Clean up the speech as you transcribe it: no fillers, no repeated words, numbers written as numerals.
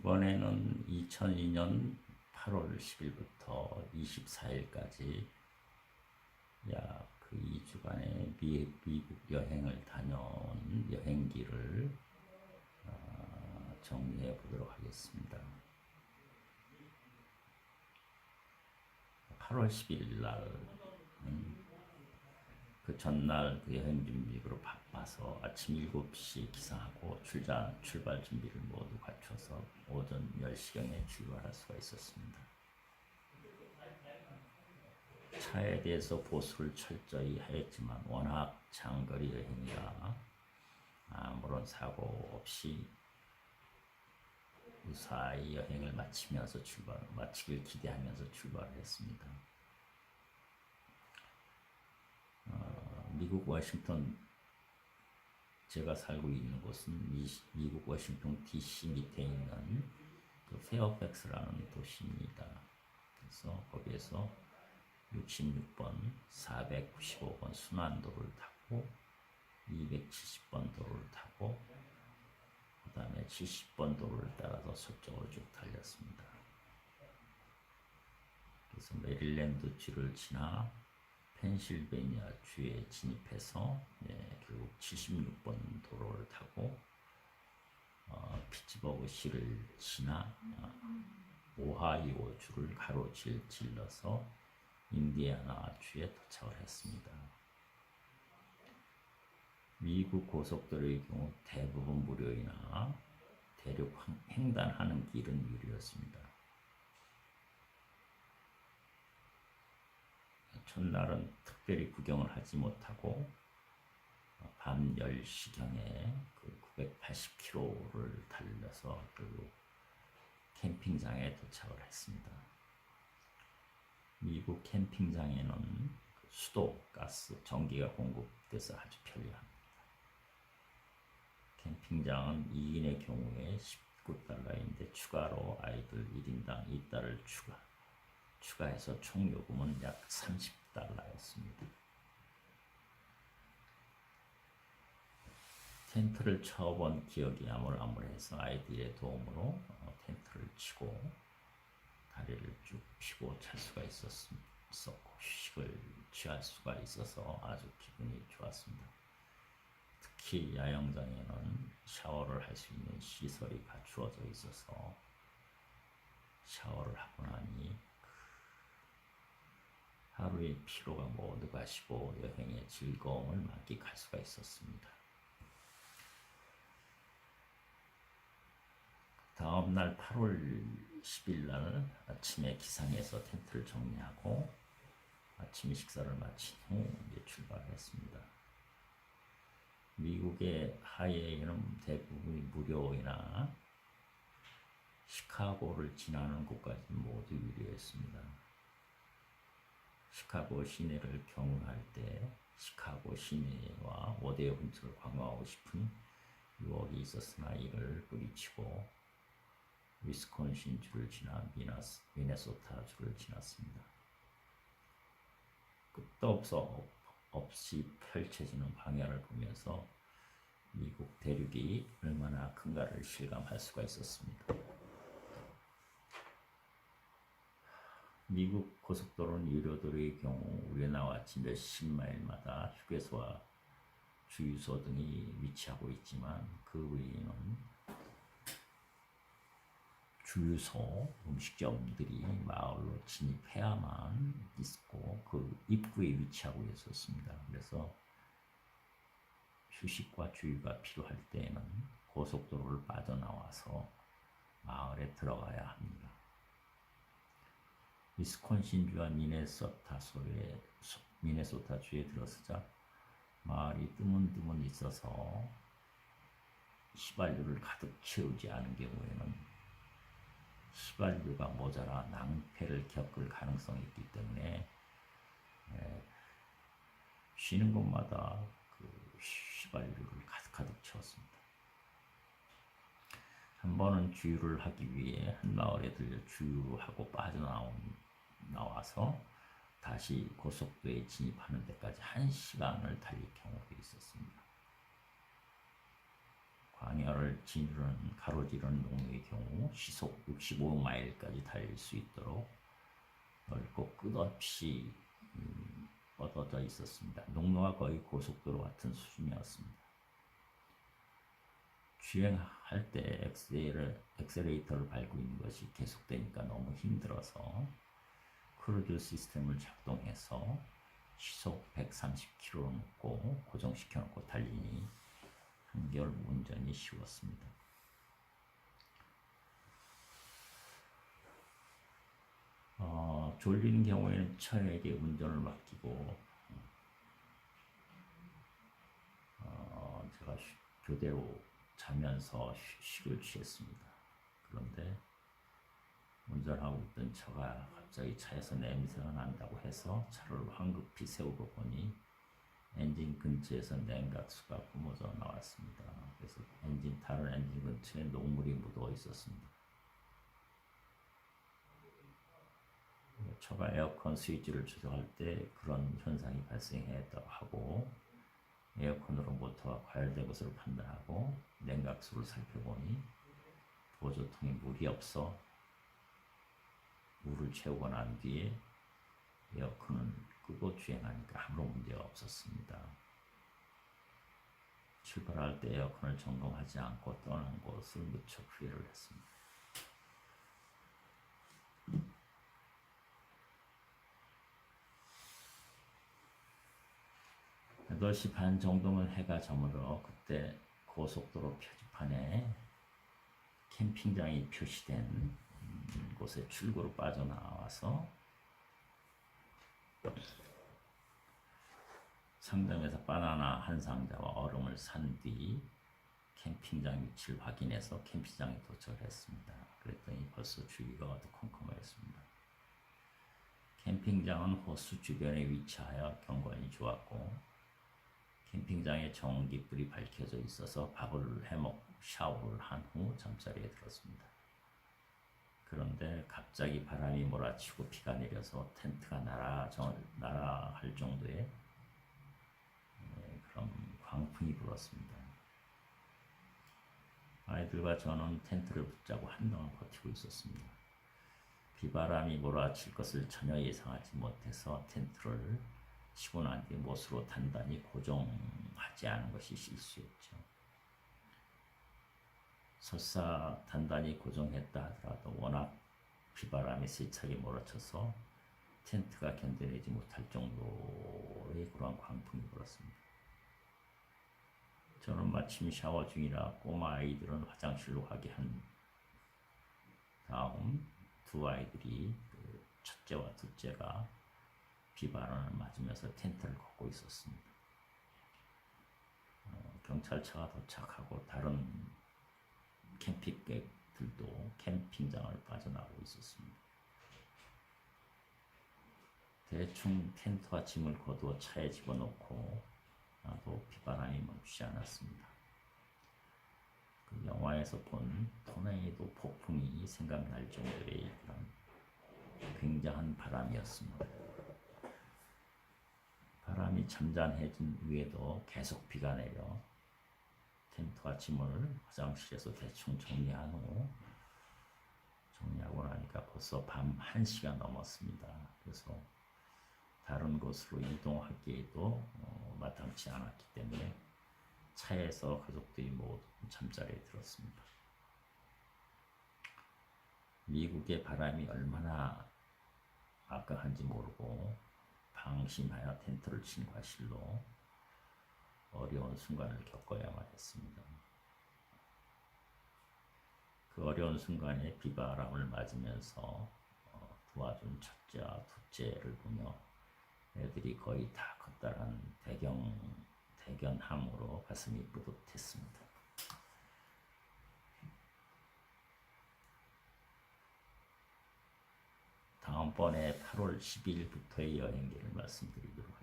이번에는 2002년 8월 10일부터 24일까지 약 그 2주간의 미국 여행을 다녀온 여행기를 정리해 보도록 하겠습니다. 8월 11일 날 그 전날 그 여행 준비로 바빠서 아침 7시 기상하고 출발 준비를 모두 갖춰서 오전 10시경에 출발할 수가 있었습니다. 차에 대해서 보수를 철저히 하였지만 워낙 장거리 여행이라 아무런 사고 없이 무사히 여행을 마치길 기대하면서 출발을 했습니다. 미국 워싱턴, 제가 살고 있는 곳은 미국 워싱턴 DC 밑에 있는 그 페어팩스라는 도시입니다. 그래서 거기에서 66번, 495번 순환도로를 타고 270번 도로를 타고 그 다음에 70번 도로를 따라서 서쪽으로 쭉 달렸습니다. 그래서 메릴랜드 주를 지나 펜실베니아 주에 진입해서 결국 76번 도로를 타고 피츠버그 시를 지나 오하이오 주를 가로질러서 인디애나 주에 도착을 했습니다. 미국 고속도로의 경우 대부분 무료이나 대륙 횡단하는 길은 유료였습니다. 첫날은 특별히 구경을 하지 못하고 밤 10시경에 그 980km를 달려서 결국 캠핑장에 도착을 했습니다. 미국 캠핑장에는 수도, 가스, 전기가 공급돼서 아주 편리합니다. 캠핑장은 2인의 경우에 $19인데 추가로 아이들 1인당 2달러를 추가해서 총 요금은 약 $30였습니다. 텐트를 쳐본 기억이 아물아물해서 아이들의 도움으로 텐트를 치고 다리를 쭉 펴고 잘 수가 있었고 휴식을 취할 수가 있어서 아주 기분이 좋았습니다. 특히 야영장에는 샤워를 할 수 있는 시설이 갖추어져 있어서 샤워를 하고 나니 하루의 피로가 모두 가시고 여행의 즐거움을 만끽할 수가 있었습니다. 다음날 8월 10일 날 아침에 기상해서 텐트를 정리하고 아침 식사를 마친 후 이제 출발했습니다. 미국의 하이웨이는 대부분이 무료이나 시카고를 지나는 곳까지 모두 유료했습니다. 시카고 시내를 경유할 때 시카고 시내와 5대 근처를 관광하고 싶은 유혹이 있었으나 이를 뿌리치고 위스콘신 주를 지나 미네소타 주를 지났습니다. 끝도 없이 펼쳐지는 광야를 보면서 미국 대륙이 얼마나 큰가를 실감할 수가 있었습니다. 미국 고속도로는 유료도로의 경우 우리나라와 몇십 마일마다 휴게소와 주유소 등이 위치하고 있지만 그 외에는 주유소, 음식점들이 마을로 진입해야만 있고 그 입구에 위치하고 있었습니다. 그래서 휴식과 주유가 필요할 때에는 고속도로를 빠져나와서 마을에 들어가야 합니다. 위스콘신주와 미네소타주에 들어서자 마을이 드문드문 있어서 휘발유를 가득 채우지 않은 경우에는 휘발유가 모자라 낭패를 겪을 가능성이 있기 때문에 쉬는 곳마다 그 휘발유를 가득 채웠습니다. 한 번은 주유를 하기 위해 한 마을에 들려 주유하고 빠져나와서 다시 고속도로에 진입하는 데까지 1시간을 달릴 경우도 있었습니다. 광야를 가로지르는 농로의 경우 시속 65마일까지 달릴 수 있도록 넓고 끝없이 뻗어져 있었습니다. 농로가 거의 고속도로 같은 수준이었습니다. 주행할 때 엑셀레이터를 밟고 있는 것이 계속되니까 너무 힘들어서 크루즈 시스템을 작동해서 시속 130km로 놓고 고정시켜 놓고 달리니 한결 운전이 쉬웠습니다. 졸린 경우에는 처에게 운전을 맡기고 제가 교대로 자면서 휴식을 취했습니다. 그런데 운전하고 있던 처가 갑자기 차에서 냄새가 난다고 해서 차를 황급히 세우고 보니 엔진 근처에서 냉각수가 뿜어져 나왔습니다. 그래서 다른 엔진 근처에 녹물이 묻어 있었습니다. 처가 에어컨 스위치를 조정할 때 그런 현상이 발생했다고 하고 에어컨으로 모터가 과열된 것으로 판단하고 냉각수를 살펴보니 보조통에 물이 없어 물을 채우고 난 뒤에 에어컨을 끄고 주행하니까 아무런 문제가 없었습니다. 출발할 때 에어컨을 점검하지 않고 떠난 것을 무척 후회를 했습니다. 8시 반 정도면 해가 저물어 그때 고속도로 표지판에 캠핑장이 표시된 곳에 출구로 빠져나와서 상점에서 바나나 한 상자와 얼음을 산 뒤 캠핑장 위치를 확인해서 캠핑장에 도착을 했습니다. 그랬더니 벌써 주위가 어두컴컴했습니다. 캠핑장은 호수 주변에 위치하여 경관이 좋았고 캠핑장에 전기불이 밝혀져 있어서 밥을 해먹고 샤워를 한 후 잠자리에 들었습니다. 그런데 갑자기 바람이 몰아치고 비가 내려서 텐트가 날아갈 정도의 그런 광풍이 불었습니다. 아이들과 저는 텐트를 붙잡고 한동안 버티고 있었습니다. 비바람이 몰아칠 것을 전혀 예상하지 못해서 텐트를 치고 난 뒤 못으로 단단히 고정하지 않은 것이 실수였죠. 설사 단단히 고정했다 하더라도 워낙 비바람이 세차게 몰아쳐서 텐트가 견뎌내지 못할 정도의 그러한 광풍이 불었습니다. 저는 마침 샤워 중이라 꼬마 아이들은 화장실로 가게 한 다음 두 아이들이 첫째와 둘째가 비바람을 맞으면서 텐트를 걷고 있었습니다. 경찰차가 도착하고 다른 캠핑객들도 캠핑장을 빠져나오고 있었습니다. 대충 텐트와 짐을 거두어 차에 집어넣고 나도 비바람이 멈추지 않았습니다. 그 영화에서 본 토네이도 폭풍이 생각날 정도의 그런 굉장한 바람이었습니다. 바람이 잠잠해진 후에도 계속 비가 내려 텐트와 짐을 화장실에서 대충 정리하고 나니까 벌써 밤 1시가 넘었습니다. 그래서 다른 곳으로 이동하기에도 마땅치 않았기 때문에 차에서 가족들이 모두 잠자리에 들었습니다. 미국의 바람이 얼마나 막강한지 모르고 방심하여 텐트를 친 과실로 어려운 순간을 겪어야만 했습니다. 그 어려운 순간에 비바람을 맞으면서 도와준 첫째와 둘째를 보며 애들이 거의 다 컸다라는 대견함으로 가슴이 뿌듯했습니다. 다음번에 8월 10일부터의 여행기를 말씀드리도록